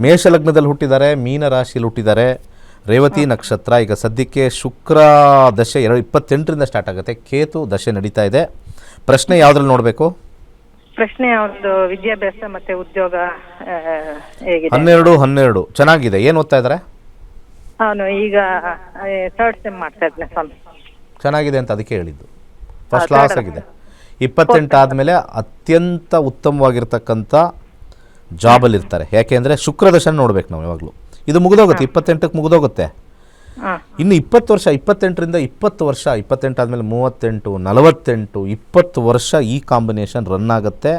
ಮೇಷ ಲಗ್ನದಲ್ಲಿ ಹುಟ್ಟಿದ್ದಾರೆ, ಮೀನ ರಾಶಿಯಲ್ಲಿ ಹುಟ್ಟಿದ್ದಾರೆ, ರೇವತಿ ನಕ್ಷತ್ರ. ಈಗ ಸದ್ಯಕ್ಕೆ ಶುಕ್ರ ದಶೆ 28ರಿಂದ ಸ್ಟಾರ್ಟ್ ಆಗುತ್ತೆ, ಕೇತು ದಶೆ ನಡೀತಾ ಇದೆ. ಪ್ರಶ್ನೆ ಯಾವುದ್ರಲ್ಲಿ ನೋಡಬೇಕು? ಪ್ರಶ್ನೆ ಒಂದು ವಿದ್ಯಾಭ್ಯಾಸ ಮತ್ತೆ ಉದ್ಯೋಗ ಹೇಗಿದೆ? 12 ಚೆನ್ನಾಗಿದೆ. ಏನು ಓದ್ತಾ ಇದ್ದಾರೆ? ಅವನು ಈಗ ಥರ್ಡ್ ಸೆಮ್ ಮಾಡ್ತಾ ಇದ್ದಾನೆ ಸ್ವಾಮಿ. ಚೆನ್ನಾಗಿದೆ ಅಂತ ಅದಕ್ಕೆ ಹೇಳಿದ್ದು. ಫಸ್ಟ್ ಕ್ಲಾಸ್ ಆಗಿದೆ. 28 ಆದಮೇಲೆ ಅತ್ಯಂತ ಉತ್ತಮವಾಗಿರ್ತಕ್ಕಂಥ ಜಾಬಲ್ಲಿ ಇರ್ತಾರೆ. ಯಾಕೆಂದರೆ ಶುಕ್ರ ದಶನ ನೋಡ್ಬೇಕು ನಾವು ಯಾವಾಗಲೂ. ಇದು ಮುಗಿದೋಗುತ್ತೆ, 28ಕ್ಕೆ ಮುಗಿದೋಗುತ್ತೆ. ಇನ್ನು 20 ವರ್ಷ, 28ರಿಂದ 20 ವರ್ಷ, 28 ಆದಮೇಲೆ 38, 48, 20 ವರ್ಷ ಈ ಕಾಂಬಿನೇಷನ್ ರನ್ ಆಗುತ್ತೆ.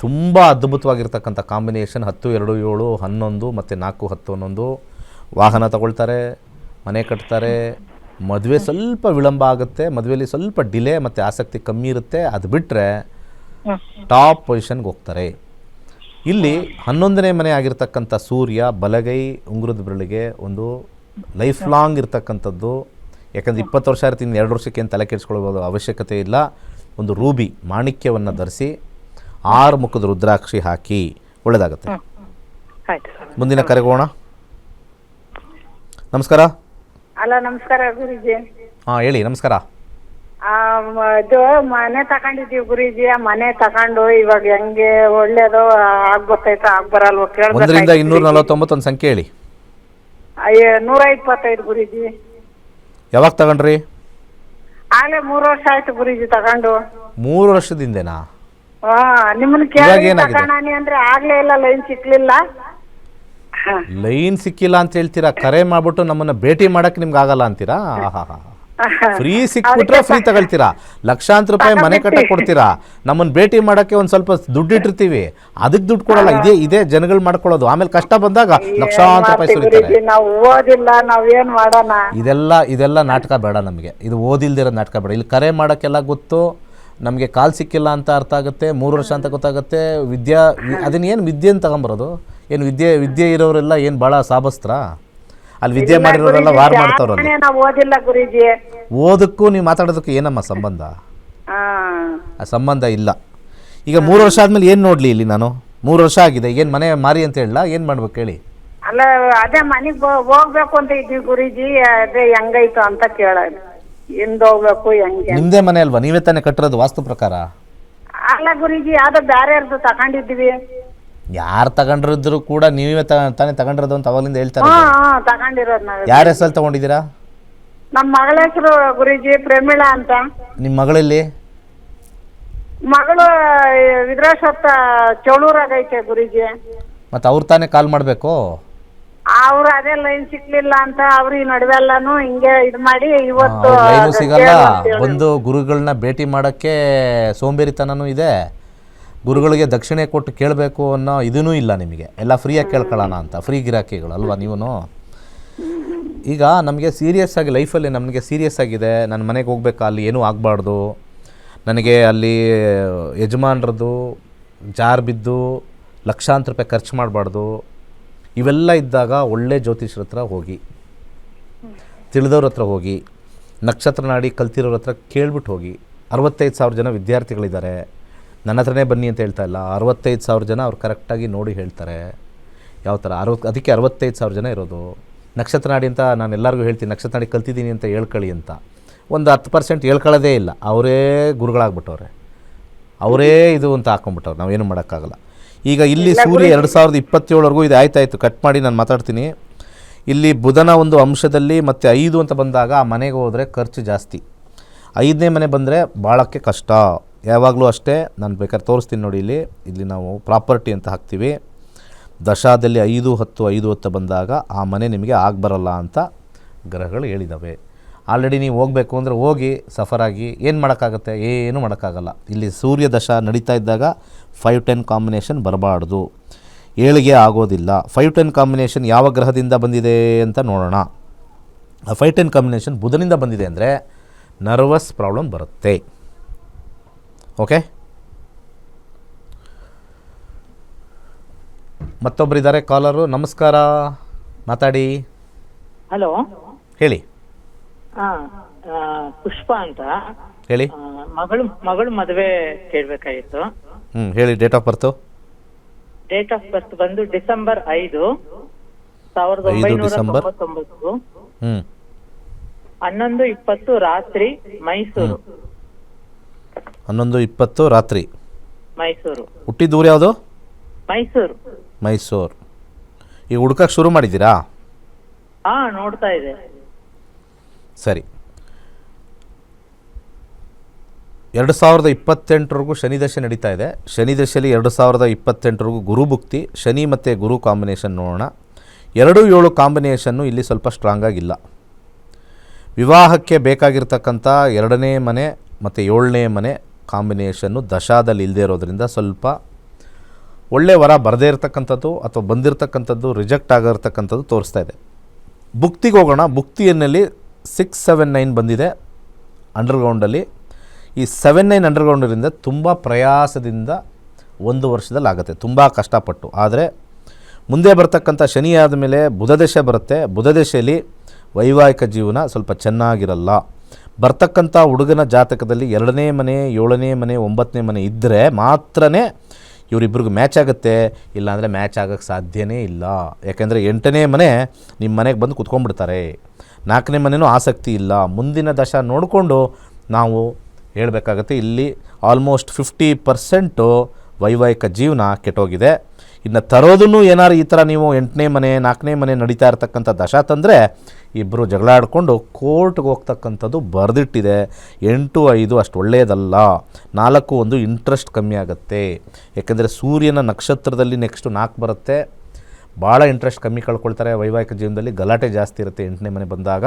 ತುಂಬ ಅದ್ಭುತವಾಗಿರ್ತಕ್ಕಂಥ ಕಾಂಬಿನೇಷನ್. 10, 2, 7, 11 ಮತ್ತು 4, 10, 11. ವಾಹನ ತಗೊಳ್ತಾರೆ, ಮನೆ ಕಟ್ತಾರೆ. ಮದುವೆ ಸ್ವಲ್ಪ ವಿಳಂಬ ಆಗುತ್ತೆ, ಮದುವೆಯಲ್ಲಿ ಸ್ವಲ್ಪ ಡಿಲೇ ಮತ್ತು ಆಸಕ್ತಿ ಕಮ್ಮಿ ಇರುತ್ತೆ. ಅದು ಬಿಟ್ಟರೆ ಟಾಪ್ ಪೊಸಿಷನ್ಗೆ ಹೋಗ್ತಾರೆ. ಇಲ್ಲಿ 11ನೇ ಮನೆ ಆಗಿರ್ತಕ್ಕಂಥ ಸೂರ್ಯ ಬಲಗೈ ಉಂಗುರದ ಬೆರಳಿಗೆ ಒಂದು ಲೈಫ್ ಲಾಂಗ್ ಇರ್ತಕ್ಕಂಥದ್ದು. ಯಾಕಂದರೆ 20 ವರ್ಷ ಇರ್ತೀನಿ, 2 ವರ್ಷಕ್ಕೆ ಏನು ತಲೆ ಕೆಡಿಸ್ಕೊಳ್ಳೋ ಅವಶ್ಯಕತೆ ಇಲ್ಲ. ಒಂದು ರೂಬಿ ಮಾಣಿಕ್ಯವನ್ನು ಧರಿಸಿ 6 ಮುಖದ ರುದ್ರಾಕ್ಷಿ ಹಾಕಿ ಒಳ್ಳೆಯದಾಗುತ್ತೆ. ಮುಂದಿನ ಕರೆಗೋಣ. ನಮಸ್ಕಾರ. ಅಲ್ಲ, ನಮಸ್ಕಾರ ಗುರುಜಿ. ಹಾಂ ಹೇಳಿ. ನಮಸ್ಕಾರ. ಇದು ಮನೆ ತಗೊಂಡಿದ್ದೀವಿ ಗುರುಜಿ. ಆ ಮನೆ ತಗೊಂಡು ಇವಾಗ ಹೆಂಗೆ ಒಳ್ಳೇದು ಆಗ್ಬೇಕಾಯ್ತು ಆಗ್ಬರಲ್ವ? 1ರಿಂದ 249 ಒಂದು ಸಂಖ್ಯೆ ಹೇಳಿ. 125 ಗುರುಜಿ. ಯಾವಾಗ ತಗೊಂಡ್ರಿ? ಆಗ್ಲೇ 3 ವರ್ಷ ಆಯ್ತು ಗುರುಜಿ ತಗೊಂಡು. 3 ವರ್ಷದಿಂದೇನಾ? ನಿಮ್ಮನ್ನ ಕೇಳಿ ತಗೊಂಡಾನಿ ಅಂದ್ರೆ ಆಗ್ಲೇ ಇಲ್ಲ, ಲೈನ್ ಸಿಕ್ಲಿಲ್ಲ. ಲೈನ್ ಸಿಕ್ಕಿಲ್ಲ ಅಂತ ಹೇಳ್ತೀರಾ? ಕರೆ ಮಾಡ್ಬಿಟ್ಟು ನಮ್ಮನ್ನ ಭೇಟಿ ಮಾಡಕ್ ನಿಮ್ಗೆ ಆಗಲ್ಲ ಅಂತೀರಾ? ಫ್ರೀ ಸಿಕ್ಬಿಟ್ರೆ ಫ್ರೀ ತಗೊಳ್ತೀರಾ? ಲಕ್ಷಾಂತರ ರೂಪಾಯಿ ಮನೆ ಕಟ್ಟಕ್ ಕೊಡ್ತೀರಾ? ನಮ್ಮನ್ನ ಭೇಟಿ ಮಾಡಕ್ಕೆ ಒಂದ್ ಸ್ವಲ್ಪ ದುಡ್ಡು ಇಟ್ಟಿರ್ತೀವಿ, ಅದಕ್ಕೆ ದುಡ್ಡು ಕೊಡಲ್ಲ. ಇದೇ ಜನಗಳು ಮಾಡ್ಕೊಳ್ಳೋದು. ಆಮೇಲೆ ಕಷ್ಟ ಬಂದಾಗ ಲಕ್ಷಾಂತರ ರೂಪಾಯಿ ಸುರಿತಾರೆ. ನಾವು ಓದಿಲ್ಲ, ನಾವೇನ್ ಮಾಡೋಣ? ಇದೆಲ್ಲ ನಾಟಕ ಬೇಡ ನಮಗೆ. ಇದು ಓದಿಲ್ದಿರೋ ನಾಟಕ ಬೇಡ. ಇಲ್ಲಿ ಕರೆ ಮಾಡೋಕ್ಕೆಲ್ಲ ಗೊತ್ತು. ನಮಗೆ ಕಾಲ್ ಸಿಕ್ಕಿಲ್ಲ ಅಂತ ಅರ್ಥ ಆಗುತ್ತೆ, 3 ವರ್ಷ ಅಂತ ಗೊತ್ತಾಗುತ್ತೆ. ಅದನ್ನೇನು ವಿದ್ಯೆ ಅಂತ ತಗೊಂಬರೋದು? ಏನು ವಿದ್ಯೆ ಇರೋರೆಲ್ಲ ಏನು ಭಾಳ ಸಾಬಸ್ತ್ರ? ಅಲ್ಲಿ ವಿದ್ಯೆ ಮಾಡಿರೋರೆಲ್ಲ ವಾರ್ ಮಾಡ್ತಾವ್ರಲ್ಲ. ಓದಕ್ಕೂ ನೀವು ಮಾತಾಡೋದಕ್ಕೂ ಏನಮ್ಮ ಸಂಬಂಧ? ಆ ಸಂಬಂಧ ಇಲ್ಲ. ಈಗ 3 ವರ್ಷ ಆದ್ಮೇಲೆ ಏನು ನೋಡ್ಲಿ ಇಲ್ಲಿ ನಾನು? 3 ವರ್ಷ ಆಗಿದೆ, ಏನು ಮನೆ ಮಾರಿ ಅಂತ ಹೇಳ? ಏನು ಮಾಡ್ಬೇಕು ಹೇಳಿ? ಅಲ್ಲ, ಅದೇ ಮನೆಗೆ ಹೋಗ್ಬೇಕು ಅಂತ ಇದ್ದೀವಿ ಗುರುಜಿ. ಅದೇ ಹೆಂಗೈತು ಅಂತ ಕೇಳೋದು. ಹಿಂದ್ ಹೋಗ್ಬೇಕು ಹೆಂಗೆ? ನಿಮ್ದೇ ಮನೆ ಅಲ್ವಾ? ನೀವೇ ತಾನೇ ಕಟ್ಟಿರೋದು ವಾಸ್ತು ಪ್ರಕಾರ? ಅಲ್ಲ ಗುರುಜಿ, ಯಾವ್ದೋ ಬೇರೆ ಯಾರ್ದು ತಗೊಂಡಿದ್ದೀವಿ. ಯಾರು ತಗೊಂಡಿದ್ರು ಕೂಡ ನೀವೇ ತಾನೇ ತಗೊಂಡಿರೋದು ಅಂತ ಅವಾಗಲಿಂದ ಹೇಳ್ತಾರೆ. ತಗೊಂಡಿರೋದು ನಾವು. ಯಾರ ಹೆಸರಲ್ಲಿ ತಗೊಂಡಿದ್ದೀರಾ? ನಮ್ಮ ಮಗಳ ಹೆಸರು ಗುರುಜಿ ಪ್ರಮೀಳಾ ಅಂತ. ನಿಮ್ಮ ಮಗಳಲ್ಲಿ? ಮಗಳು ವಿದ್ರಾಶ್ವತ್ತ ಚೌಳೂರಾಗೈತೆ ಗುರುಜಿ. ಮತ್ತೆ ಅವ್ರು ತಾನೇ ಕಾಲ್ ಮಾಡಬೇಕು. ಅವ್ರು ಅದೇ ಲೈನ್ ಸಿಕ್ಲಿಲ್ಲ ಅಂತ ಅವ್ರು ಈ ನಡುವೆಲ್ಲಾನು ಹಿಂಗೆ ಇದು ಮಾಡಿ ಇವತ್ತು ಲೈನು ಸಿಗಲ್ಲ. ಬಂದು ಗುರುಗಳನ್ನ ಭೇಟಿ ಮಾಡೋಕ್ಕೆ ಸೋಂಬೇರಿತನೂ ಇದೆ. ಗುರುಗಳಿಗೆ ದಕ್ಷಿಣೆ ಕೊಟ್ಟು ಕೇಳಬೇಕು ಅನ್ನೋ ಇದೂ ಇಲ್ಲ ನಿಮಗೆ. ಎಲ್ಲ ಫ್ರೀಯಾಗಿ ಕೇಳ್ಕೊಳ್ಳೋಣ ಅಂತ ಫ್ರೀ ಗಿರಾಕಿಗಳು ಅಲ್ವಾ ನೀವು? ಈಗ ನಮಗೆ ಸೀರಿಯಸ್ ಆಗಿ ಲೈಫಲ್ಲಿ ನಮಗೆ ಸೀರಿಯಸ್ ಆಗಿದೆ. ನನ್ನ ಮನೆಗೆ ಹೋಗ್ಬೇಕಾ, ಅಲ್ಲಿ ಏನೂ ಆಗಬಾರ್ದು, ನನಗೆ ಅಲ್ಲಿ ಯಜಮಾನ್ರದ್ದು ಜಾರ್ ಬಿದ್ದು ಲಕ್ಷಾಂತರ ರೂಪಾಯಿ ಖರ್ಚು ಮಾಡಬಾರ್ದು, ಇವೆಲ್ಲ ಇದ್ದಾಗ ಒಳ್ಳೆ ಜ್ಯೋತಿಷ್ಯರ ಹತ್ರ ಹೋಗಿ, ತಿಳಿದವ್ರ ಹತ್ರ ಹೋಗಿ, ನಕ್ಷತ್ರ ನಾಡಿ ಕಲ್ತಿರೋರ ಹತ್ರ ಕೇಳ್ಬಿಟ್ಟು ಹೋಗಿ. 65,000 ಜನ ವಿದ್ಯಾರ್ಥಿಗಳಿದ್ದಾರೆ. ನನ್ನ ಹತ್ರನೇ ಬನ್ನಿ ಅಂತ ಹೇಳ್ತಾ ಇಲ್ಲ. 65,000 ಜನ ಅವ್ರು ಕರೆಕ್ಟಾಗಿ ನೋಡಿ ಹೇಳ್ತಾರೆ ಯಾವ ಥರ. ಅದಕ್ಕೆ 65,000 ಜನ ಇರೋದು. ನಕ್ಷತ್ರ ನಾಡಿ ಅಂತ ನಾನು ಎಲ್ಲರಿಗೂ ಹೇಳ್ತೀನಿ, ನಕ್ಷತ್ರ ನಾಡಿ ಕಲ್ತಿದ್ದೀನಿ ಅಂತ ಹೇಳ್ಕೊಳ್ಳಿ ಅಂತ. ಒಂದು 10% ಹೇಳ್ಕೊಳ್ಳೋದೇ ಇಲ್ಲ. ಅವರೇ ಗುರುಗಳಾಗ್ಬಿಟ್ಟವ್ರೆ, ಅವರೇ ಇದು ಅಂತ ಹಾಕೊಂಡ್ಬಿಟ್ಟವ್ರು. ನಾವೇನು ಮಾಡೋಕ್ಕಾಗಲ್ಲ. ಈಗ ಇಲ್ಲಿ ಸೂರ್ಯ 2027ವರೆಗೂ ಇದು ಆಯ್ತಾಯಿತು. ಕಟ್ ಮಾಡಿ ನಾನು ಮಾತಾಡ್ತೀನಿ. ಇಲ್ಲಿ ಬುಧನ ಒಂದು ಅಂಶದಲ್ಲಿ ಮತ್ತು 5 ಅಂತ ಬಂದಾಗ ಆ ಮನೆಗೆ ಹೋದರೆ ಖರ್ಚು ಜಾಸ್ತಿ. 5ನೇ ಮನೆ ಬಂದರೆ ಭಾಳಕ್ಕೆ ಕಷ್ಟ. ಯಾವಾಗಲೂ ಅಷ್ಟೇ. ನಾನು ಬೇಕಾದ್ರೆ ತೋರಿಸ್ತೀನಿ ನೋಡಿ. ಇಲ್ಲಿ ನಾವು ಪ್ರಾಪರ್ಟಿ ಅಂತ ಹಾಕ್ತೀವಿ. ದಶಾದಲ್ಲಿ 5, 10, 5, 10 ಬಂದಾಗ ಆ ಮನೆ ನಿಮಗೆ ಆಗಬರಲ್ಲ ಅಂತ ಗ್ರಹಗಳು ಹೇಳಿದ್ದಾವೆ. ಆಲ್ರೆಡಿ ನೀವು ಹೋಗಬೇಕು ಅಂದರೆ ಹೋಗಿ ಸಫರಾಗಿ ಏನು ಮಾಡೋಕ್ಕಾಗತ್ತೆ? ಏನೂ ಮಾಡೋಕ್ಕಾಗಲ್ಲ. ಇಲ್ಲಿ ಸೂರ್ಯ ದಶಾ ನಡೀತಾ ಇದ್ದಾಗ 5-10 ಕಾಂಬಿನೇಷನ್ ಬರಬಾರ್ದು, ಏಳಿಗೆ ಆಗೋದಿಲ್ಲ. 5-10 ಕಾಂಬಿನೇಷನ್ ಯಾವ ಗ್ರಹದಿಂದ ಬಂದಿದೆ ಅಂತ ನೋಡೋಣ. ಆ 5-10 ಕಾಂಬಿನೇಷನ್ ಬುಧನಿಂದ ಬಂದಿದೆ ಅಂದರೆ ನರ್ವಸ್ ಪ್ರಾಬ್ಲಮ್ ಬರುತ್ತೆ. ಓಕೆ, ಮತ್ತೊಬ್ಬರಿದ್ದಾರೆ ಕಾಲರು. ನಮಸ್ಕಾರ, ಮಾತಾಡಿ. ಹಲೋ, ಹೇಳಿ. ಪುಷ್ಪ ಅಂತ ಹೇಳಿ. ಮಗಳು ಮದುವೆ ಕೇಳಬೇಕಾಗಿತ್ತು. ಹೇಳಿ. Date of birth? Date of birth ಬಂದು ಡಿಸೆಂಬರ್ 5, 5 ಡಿಸೆಂಬರ್. 1999. ಹ್ಞೂ 11:20 ರಾತ್ರಿ ಮೈಸೂರು. 11:20 ರಾತ್ರಿ. ಮೈಸೂರು. ಹುಟ್ಟಿದ ಊರು ಯಾವುದು? ಮೈಸೂರು. ಮೈಸೂರು. ಈಗ ಹುಡ್ಕಕ್ಕೆ ಶುರು ಮಾಡಿದ್ದೀರಾ? ಹಾ, ನೋಡ್ತಾ ಇದೆ. ಸರಿ. 2028ವರೆಗೂ ಶನಿ ದಶೆ ನಡೀತಾ ಇದೆ. ಶನಿ ದಶೆಯಲ್ಲಿ 2028ವರೆಗೂ ಗುರು ಭುಕ್ತಿ, ಶನಿ ಮತ್ತು ಗುರು ಕಾಂಬಿನೇಷನ್ ನೋಡೋಣ. 2-7 ಕಾಂಬಿನೇಷನ್ನು ಇಲ್ಲಿ ಸ್ವಲ್ಪ ಸ್ಟ್ರಾಂಗ್ ಆಗಿಲ್ಲ. ವಿವಾಹಕ್ಕೆ ಬೇಕಾಗಿರ್ತಕ್ಕಂಥ 2ನೇ ಮನೆ ಮತ್ತು 7ನೇ ಮನೆ ಕಾಂಬಿನೇಷನ್ನು ದಶಾದಲ್ಲಿ ಇಲ್ಲದೆ ಇರೋದ್ರಿಂದ ಸ್ವಲ್ಪ ಒಳ್ಳೆಯ ವರ ಬರದೇ ಇರತಕ್ಕಂಥದ್ದು ಅಥವಾ ಬಂದಿರತಕ್ಕಂಥದ್ದು ರಿಜೆಕ್ಟ್ ಆಗಿರ್ತಕ್ಕಂಥದ್ದು ತೋರಿಸ್ತಾ ಇದೆ. ಭುಕ್ತಿಗೆ ಹೋಗೋಣ. ಭುಕ್ತಿಯಲ್ಲಿ 679 ಬಂದಿದೆ ಅಂಡರ್ಗ್ರೌಂಡಲ್ಲಿ. ಈ 79 ಅಂಡರ್ಗ್ರೌಂಡರಿಂದ ತುಂಬ ಪ್ರಯಾಸದಿಂದ 1 ವರ್ಷದಲ್ಲಿ ಆಗುತ್ತೆ, ತುಂಬ ಕಷ್ಟಪಟ್ಟು. ಆದರೆ ಮುಂದೆ ಬರ್ತಕ್ಕಂಥ ಶನಿ ಆದಮೇಲೆ ಬುಧದಶೆ ಬರುತ್ತೆ. ಬುಧದಶೆಯಲ್ಲಿ ವೈವಾಹಿಕ ಜೀವನ ಸ್ವಲ್ಪ ಚೆನ್ನಾಗಿರಲ್ಲ. ಬರ್ತಕ್ಕಂಥ ಹುಡುಗನ ಜಾತಕದಲ್ಲಿ 2ನೇ ಮನೆ, 7ನೇ ಮನೆ, 9ನೇ ಮನೆ ಇದ್ದರೆ ಮಾತ್ರ ಇವರಿಬ್ಬರಿಗೂ ಮ್ಯಾಚ್ ಆಗುತ್ತೆ. ಇಲ್ಲಾಂದರೆ ಮ್ಯಾಚ್ ಆಗೋಕ್ಕೆ ಸಾಧ್ಯನೇ ಇಲ್ಲ. ಯಾಕೆಂದರೆ 8ನೇ ಮನೆ ನಿಮ್ಮ ಮನೆಗೆ ಬಂದು ಕುತ್ಕೊಂಡ್ಬಿಡ್ತಾರೆ. 4ನೇ ಮನೆಯೂ ಆಸಕ್ತಿ ಇಲ್ಲ. ಮುಂದಿನ ದಶ ನೋಡಿಕೊಂಡು ನಾವು ಹೇಳಬೇಕಾಗತ್ತೆ. ಇಲ್ಲಿ ಆಲ್ಮೋಸ್ಟ್ 50% ವೈವಾಹಿಕ ಜೀವನ ಕೆಟ್ಟೋಗಿದೆ. ಇನ್ನು ತರೋದನ್ನು ಏನಾರು ಈ ಥರ ನೀವು 8ನೇ ಮನೆ 4ನೇ ಮನೆ ನಡೀತಾ ಇರ್ತಕ್ಕಂಥ ದಶ ತಂದರೆ ಇಬ್ಬರು ಜಗಳ ಆಡಿಕೊಂಡು ಕೋರ್ಟ್ಗೆ ಹೋಗ್ತಕ್ಕಂಥದ್ದು ಬರೆದಿಟ್ಟಿದೆ. 8-5 ಅಷ್ಟು ಒಳ್ಳೆಯದಲ್ಲ. 4-1 ಇಂಟ್ರೆಸ್ಟ್ ಕಮ್ಮಿ ಆಗುತ್ತೆ. ಯಾಕೆಂದರೆ ಸೂರ್ಯನ ನಕ್ಷತ್ರದಲ್ಲಿ ನೆಕ್ಸ್ಟು 4 ಬರುತ್ತೆ. ಭಾಳ ಇಂಟ್ರೆಸ್ಟ್ ಕಮ್ಮಿ ಕಳ್ಕೊಳ್ತಾರೆ. ವೈವಾಹಿಕ ಜೀವನದಲ್ಲಿ ಗಲಾಟೆ ಜಾಸ್ತಿ ಇರುತ್ತೆ 8ನೇ ಮನೆ ಬಂದಾಗ.